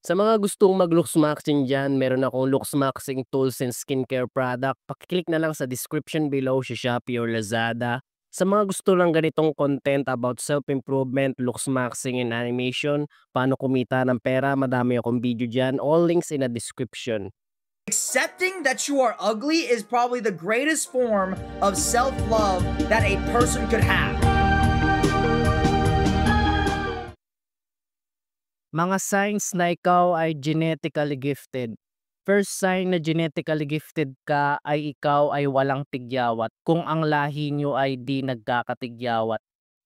Sa mga gustong mag-looks maxing diyan, meron akong looks maxing tools and skincare product. Paki-click na lang sa description below sa Shopee or Lazada. Sa mga gusto ng ganitong content about self-improvement, looks maxing and animation, paano kumita ng pera, madami akong video diyan. All links in the description. Accepting that you are ugly is probably the greatest form of self love that a person could have. Mga signs na ikaw ay genetically gifted. First sign na genetically gifted ka ay ikaw ay walang tigyawat kung ang lahi nyo ay di nagkakatigyawat.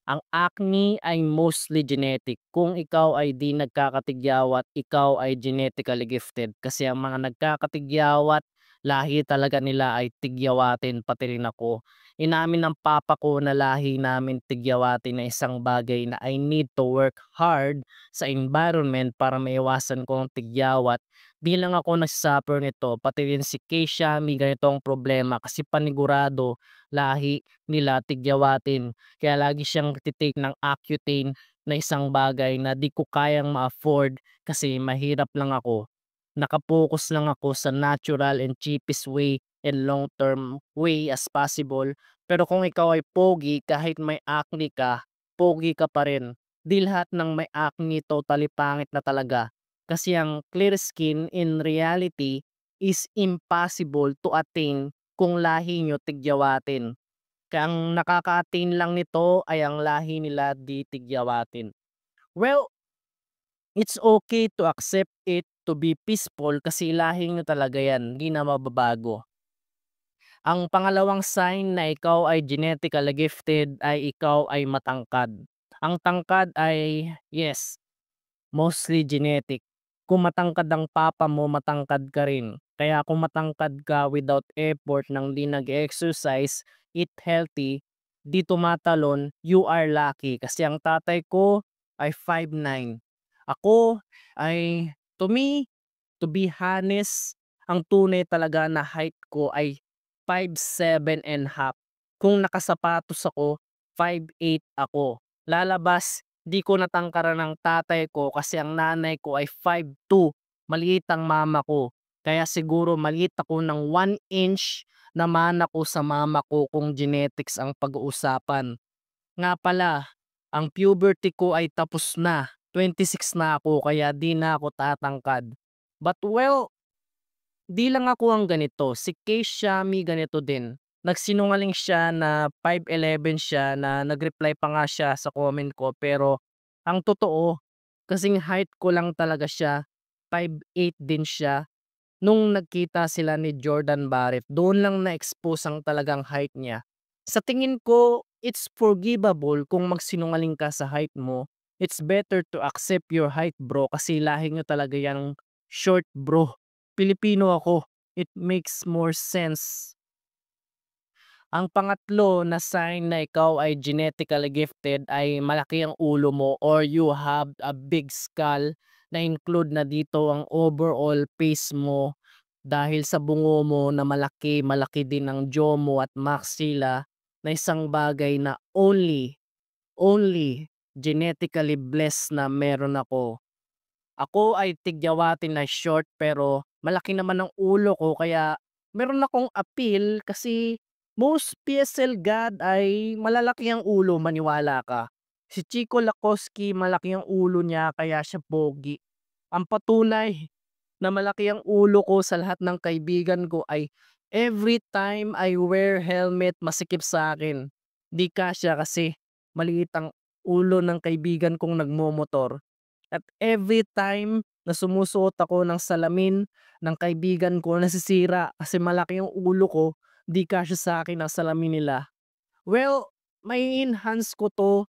Ang acne ay mostly genetic. Kung ikaw ay di nagkakatigyawat, ikaw ay genetically gifted. Kasi ang mga nagkakatigyawat, lahi talaga nila ay tigyawatin, pati rin ako. Inamin ng papa ko na lahi namin tigyawatin na isang bagay na I need to work hard sa environment para maiwasan ko ang tigyawat. Di lang ako nagsasuffer nito, pati rin si Keisha may ganitong problema kasi panigurado lahi nila tigyawatin. Kaya lagi siyang nagte-take ng Accutane na isang bagay na di ko kayang ma-afford kasi mahirap lang ako. Nakapokus lang ako sa natural and cheapest way and long-term way as possible. Pero kung ikaw ay pogi, kahit may acne ka, pogi ka pa rin. Di lahat ng may acne totally pangit na talaga. Kasi ang clear skin in reality is impossible to attain kung lahi nyo tigyawatin. Kaya ang nakaka-attain lang nito ay ang lahi nila di tigyawatin. Well, it's okay to accept it to be peaceful kasi lahi nyo talaga yan, hindi na mababago. Ang pangalawang sign na ikaw ay genetically gifted ay ikaw ay matangkad. Ang tangkad ay, yes, mostly genetic. Kung matangkad ang papa mo, matangkad ka rin. Kaya kung matangkad ka without effort nang di nag-exercise, eat healthy, di tumatalon, you are lucky. Kasi ang tatay ko ay 5'9". Ako ay, to me, to be honest, ang tunay talaga na height ko ay 5'7.5". Kung nakasapatos ako, 5'8" ako. Lalabas, di ko natangkaran ng tatay ko kasi ang nanay ko ay 5'2". Maliit ang mama ko. Kaya siguro maliit ako ng 1 inch naman ako sa mama ko kung genetics ang pag-uusapan. Nga pala, ang puberty ko ay tapos na. 26 na ako kaya di na ako tatangkad. But well, di lang ako ang ganito. Si Kay Shami ganito din. Nagsinungaling siya na 5'11" siya na nag-reply pa nga siya sa comment ko pero ang totoo, kasing height ko lang talaga siya, 5'8" din siya. Nung nagkita sila ni Jordan Barrett, doon lang na-expose ang talagang height niya. Sa tingin ko, it's forgivable kung magsinungaling ka sa height mo. It's better to accept your height bro kasi lahi nyo talaga yung short bro. Pilipino ako. It makes more sense. Ang pangatlo na sign na ikaw ay genetically gifted ay malaki ang ulo mo or you have a big skull na include na dito ang overall face mo dahil sa bungo mo na malaki, malaki din ang jaw mo at maxilla na isang bagay na only genetically blessed na meron ako. Ako ay tigyawatin na short pero malaki naman ang ulo ko kaya meron akong appeal kasi most PSL god ay malalaki ang ulo, maniwala ka. Si Chico Lakoski malaki ang ulo niya kaya siya pogi. Ang patunay na malaki ang ulo ko sa lahat ng kaibigan ko ay every time I wear helmet masikip sa akin. Di kasya kasi maliit ang ulo ng kaibigan kong nagmomotor. At every time na sumusuot ako ng salamin ng kaibigan ko nasisira kasi malaki yung ulo ko, di kasya sa akin ang salamin nila. Well, may enhance ko 'to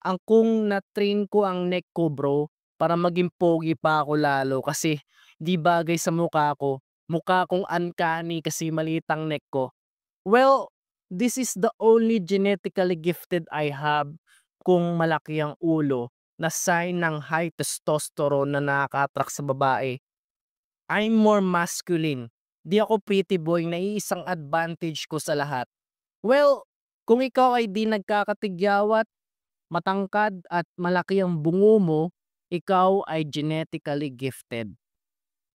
ang kung na-train ko ang neck ko bro, para maging pogi pa ako lalo kasi di bagay sa mukha ko. Mukha kong uncanny kasi maliit ang neck ko. Well, this is the only genetically gifted I have kung malaki ang ulo na sign ng high testosterone na nakaka-attract sa babae. I'm more masculine. Di ako pretty boy na iisang advantage ko sa lahat. Well, kung ikaw ay di nagkakatigyawat, matangkad at malaki ang bungo mo, ikaw ay genetically gifted.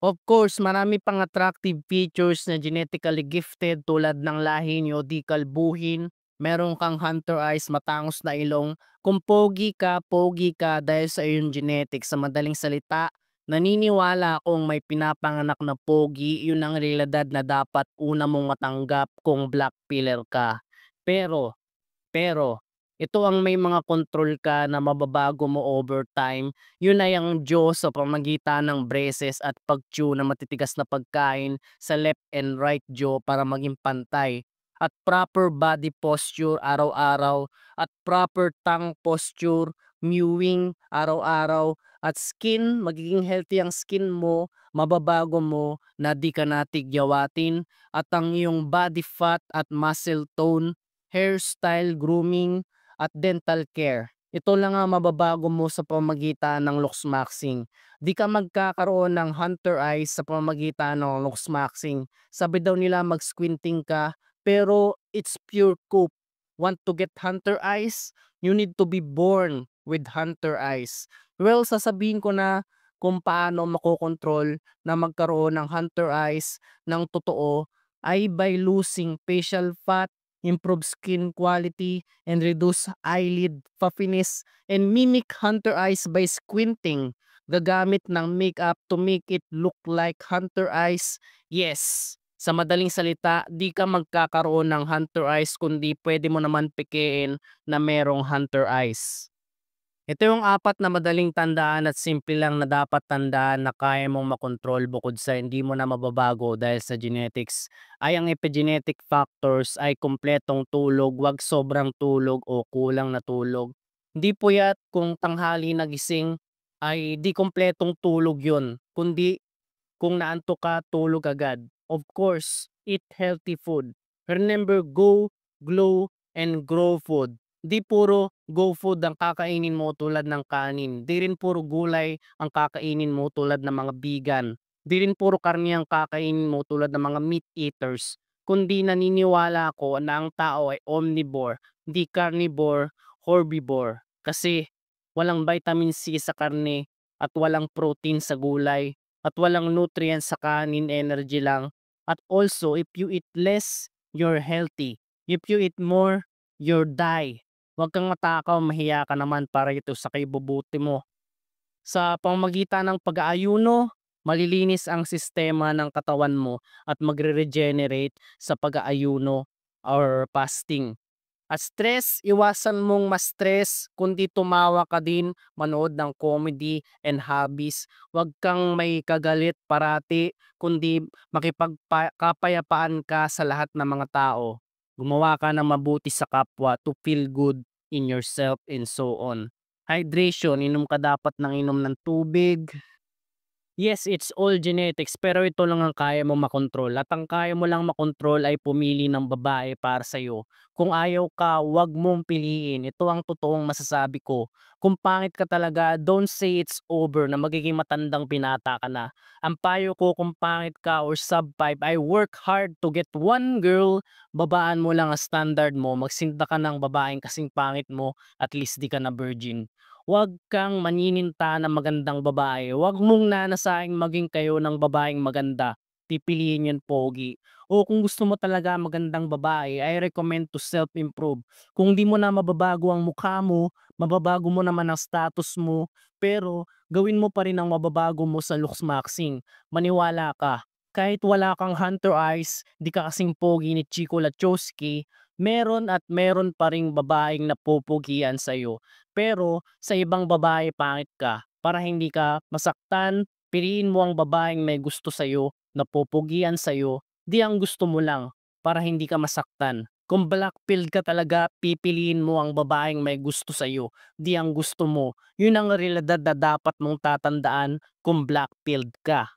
Of course, marami pang attractive features na genetically gifted tulad ng lahi niyo, di kalbuhin, meron kang hunter eyes, matangos na ilong. Kung pogi ka dahil sa iyong genetics. Sa madaling salita, naniniwala akong may pinapanganak na pogi, yun ang realidad na dapat una mong matanggap kung black pillar ka. Pero pero, ito ang may mga kontrol ka na mababago mo over time. Yun ay ang Diyos sa pamagitan ng braces at pag-chew ng matitigas na pagkain sa left and right jaw para maging pantay. At proper body posture araw-araw at proper tongue posture, mewing araw-araw at skin, magiging healthy ang skin mo, mababago mo na di ka natigyawatin at ang iyong body fat at muscle tone, hairstyle, grooming, at dental care. Ito lang ang mababago mo sa pamamagitan ng Luxmaxing. Di ka magkakaroon ng hunter eyes sa pamamagitan ng Luxmaxing. Sabi daw nila mag-squinting ka, pero it's pure cope. Want to get hunter eyes? You need to be born with hunter eyes. Well, sasabihin ko na kung paano makokontrol na magkaroon ng hunter eyes ng totoo ay by losing facial fat, improve skin quality, and reduce eyelid puffiness, and mimic hunter eyes by squinting. Gagamit ng makeup to make it look like hunter eyes. Yes, sa madaling salita, di ka magkakaroon ng hunter eyes kundi pwede mo naman pikein na merong hunter eyes. Ito yung apat na madaling tandaan at simple lang na dapat tandaan na kaya mong makontrol bukod sa hindi mo na mababago dahil sa genetics ay ang epigenetic factors ay kumpletong tulog, wag sobrang tulog o kulang na tulog. Hindi puyat kung tanghali nagising ay di kumpletong tulog yun, kundi kung naantok ka, tulog agad. Of course, eat healthy food. Remember, go, glow, and grow food. Di puro go food ang kakainin mo tulad ng kanin. Di rin puro gulay ang kakainin mo tulad ng mga vegan. Di rin puro karne ang kakainin mo tulad ng mga meat eaters. Kundi naniniwala ako na ang tao ay omnivore, di carnivore, herbivore. Kasi walang vitamin C sa karne at walang protein sa gulay at walang nutrients sa kanin, energy lang. At also, if you eat less, you're healthy. If you eat more, you're die. Huwag kang matakaw, mahiya ka naman para ito sa kaibubuti mo. Sa pamamagitan ng pag-aayuno, malilinis ang sistema ng katawan mo at magre-regenerate sa pag-aayuno or fasting. At stress, iwasan mong ma-stress kundi tumawa ka din, manood ng comedy and hobbies. Huwag kang may kagalit parati kundi makipagkapayapaan ka sa lahat ng mga tao. Gumawa ka ng mabuti sa kapwa to feel good in yourself and so on. Hydration, inom ka dapat ng inom ng tubig. Yes, it's all genetics pero ito lang ang kaya mo makontrol at ang kaya mo lang makontrol ay pumili ng babae para sa'yo. Kung ayaw ka, wag mong piliin. Ito ang totoong masasabi ko. Kung pangit ka talaga, don't say it's over na magiging matandang pinata ka na. Ang payo ko kung pangit ka or sub-5, I work hard to get one girl. Babaan mo lang ang standard mo. Magsinta ka ng babaeng kasing pangit mo, at least di ka na virgin. Huwag kang manininta ng magandang babae. Huwag mong nanasaing maging kayo ng babaeng maganda. Pipiliin yan pogi. O kung gusto mo talaga magandang babae, I recommend to self-improve. Kung di mo na mababago ang mukha mo, mababago mo naman ang status mo, pero gawin mo pa rin ang mababago mo sa looks maxing. Maniwala ka. Kahit wala kang hunter eyes, di ka kasing pogi ni Chico Lachowski, meron at meron pa ring babaeng napupugian sa'yo. Pero sa ibang babae pangit ka, para hindi ka masaktan, piliin mo ang babaeng may gusto sa'yo, napupugian sa'yo, di ang gusto mo lang, para hindi ka masaktan. Kung blackpilled ka talaga, pipiliin mo ang babaeng may gusto sa'yo, di ang gusto mo. Yun ang realidad na dapat mong tatandaan kung blackpilled ka.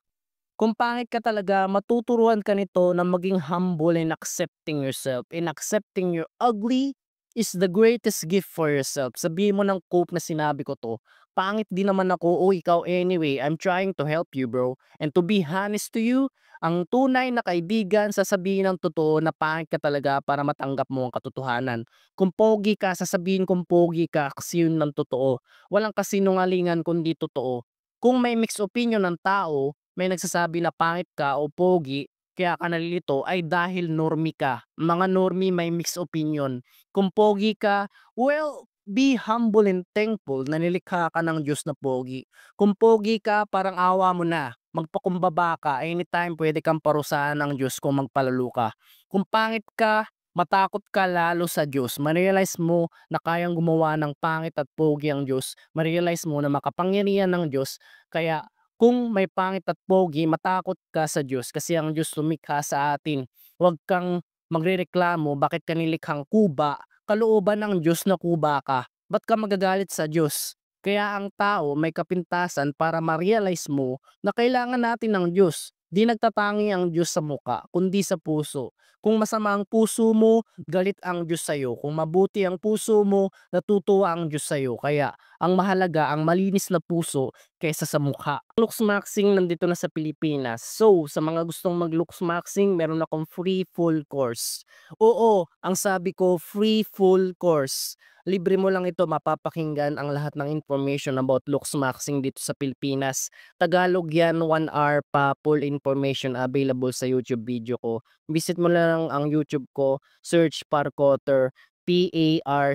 Kung pangit ka talaga, matuturuan ka nito na maging humble and accepting yourself. And accepting your ugly is the greatest gift for yourself. Sabihin mo ng quote na sinabi ko to. pangit din naman ako o ikaw anyway, I'm trying to help you bro. And to be honest to you, ang tunay na kaibigan sasabihin ng totoo na pangit ka talaga para matanggap mo ang katotohanan. Kung pogi ka, sasabihin kung pogi ka kasi yun ng totoo. Walang kasinungalingan kundi totoo. Kung may mixed opinion ng tao, may nagsasabi na pangit ka o pogi, kaya ka nalilito ay dahil normie ka. Mga normie may mixed opinion. Kung pogi ka, well, be humble and thankful na nilikha ka ng Diyos na pogi. Kung pogi ka, parang awa mo na. Magpakumbaba ka, anytime pwede kang parusahan ng Diyos kung magpalalo ka. Kung pangit ka, matakot ka lalo sa Diyos. Ma-realize mo na kayang gumawa ng pangit at pogi ang Diyos. Ma-realize mo na makapangyarihan ng Diyos. Kaya kung may pangit at pogi, matakot ka sa Diyos kasi ang Diyos lumikha sa atin. Huwag kang magrereklamo bakit ka nilikhang kuba, kalooban ng Diyos na kuba ka. Ba't ka magagalit sa Diyos? Kaya ang tao may kapintasan para ma-realize mo na kailangan natin ng Diyos. Di nagtatangi ang Diyos sa muka, kundi sa puso. Kung masama ang puso mo, galit ang Diyos sa'yo. Kung mabuti ang puso mo, natutuwa ang Diyos sa'yo. Kaya ang mahalaga, ang malinis na puso kaysa sa mukha. Looks Maxing nandito na sa Pilipinas. So, sa mga gustong mag-looks Maxing, meron akong free full course. Oo, ang sabi ko, free full course. Libre mo lang ito, mapapakinggan ang lahat ng information about looks maxing dito sa Pilipinas. Tagalog yan, 1 hour pa, full information available sa YouTube video ko. Visit mo lang ang YouTube ko, search Parkotter, Parcother,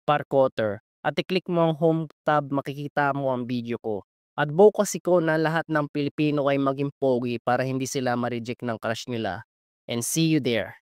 Parkotter. At i-click mo ang home tab, makikita mo ang video ko. Advocacy ko na lahat ng Pilipino ay maging pogi para hindi sila ma-reject ng crush nila. And see you there.